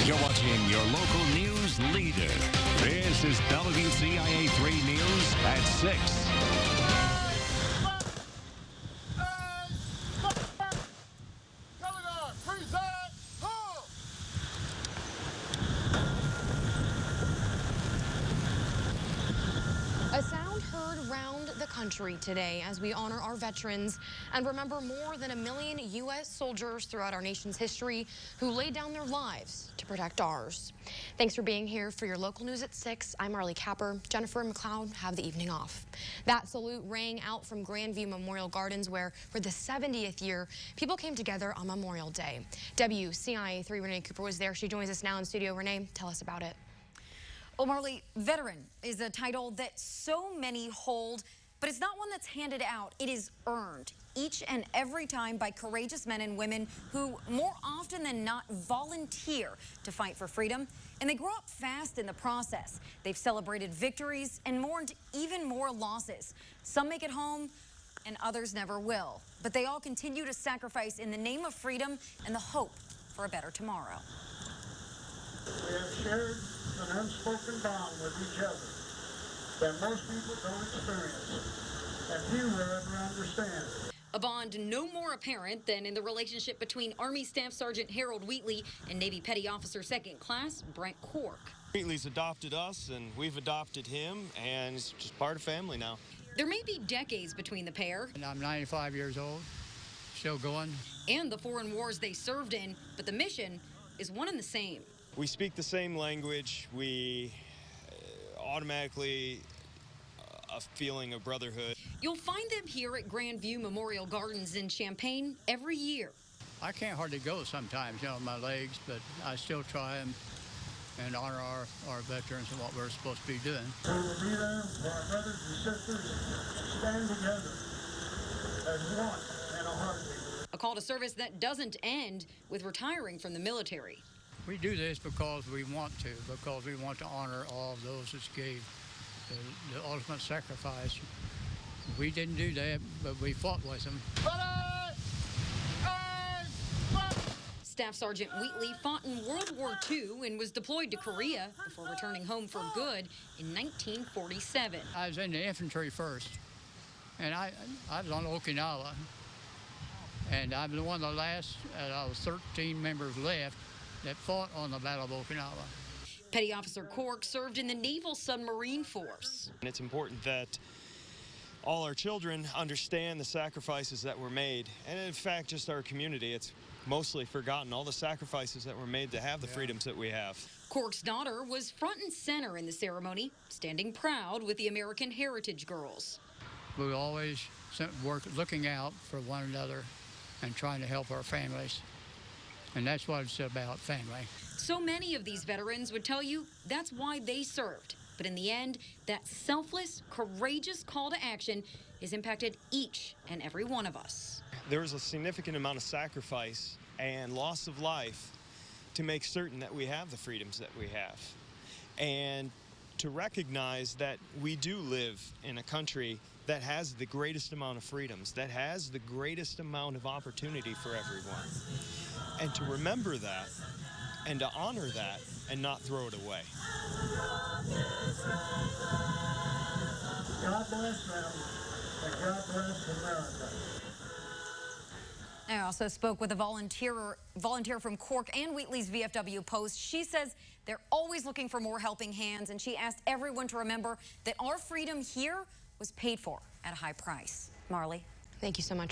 You're watching your local news leader. This is WCIA 3 News at 6. A sound heard around the country today as we honor our veterans and remember more than 1 million U.S. soldiers throughout our nation's history who laid down their lives to protect ours. Thanks for being here for your local news at 6. I'm Marley Capper. Jennifer and McLeod have the evening off. That salute rang out from Grandview Memorial Gardens, where for the 70th year, people came together on Memorial Day. WCIA 3 Renee Cooper was there. She joins us now in studio. Renee, tell us about it. Well, Marley, veteran is a title that so many hold, but it's not one that's handed out. It is earned each and every time by courageous men and women who more often than not volunteer to fight for freedom, and they grow up fast in the process. They've celebrated victories and mourned even more losses. Some make it home and others never will, but they all continue to sacrifice in the name of freedom and the hope for a better tomorrow. We have shared an unspoken bond with each other that most people don't experience and few will ever understand. A bond no more apparent than in the relationship between Army Staff Sergeant Harold Wheatley and Navy Petty Officer 2nd Class Brent Cork. Wheatley's adopted us and we've adopted him, and it's just part of family now. There may be decades between the pair. And I'm 95 years old, still going. And the foreign wars they served in, but the mission is one and the same. We speak the same language. We automatically a feeling of brotherhood. You'll find them here at Grandview Memorial Gardens in Champaign every year. I can't hardly go sometimes, my legs, but I still try and honor our veterans and what we're supposed to be doing. We will be there for our brothers and sisters, stand together as one in a heartbeat. A call to service that doesn't end with retiring from the military. We do this because we want to, because we want to honor all of those that gave the ultimate sacrifice. We didn't do that, but we fought with them. Staff Sergeant Wheatley fought in World War II and was deployed to Korea before returning home for good in 1947. I was in the infantry first, and I was on Okinawa, and I'm one of the last out of 13 members left that fought on the Battle of Okinawa. Petty Officer Cork served in the Naval Submarine Force. And it's important that all our children understand the sacrifices that were made. And in fact, just our community, it's mostly forgotten, all the sacrifices that were made to have the freedoms that we have. Cork's daughter was front and center in the ceremony, standing proud with the American Heritage Girls. We always work looking out for one another and trying to help our families. And that's what it's about, family. So many of these veterans would tell you that's why they served. But in the end, that selfless, courageous call to action has impacted each and every one of us. There's a significant amount of sacrifice and loss of life to make certain that we have the freedoms that we have. And to recognize that we do live in a country that has the greatest amount of freedoms, that has the greatest amount of opportunity for everyone. And to remember that and to honor that and not throw it away. God bless them and God bless America. I also spoke with a volunteer from Cork and Wheatley's VFW post. She says they're always looking for more helping hands, and she asked everyone to remember that our freedom here was paid for at a high price. Marley. Thank you so much.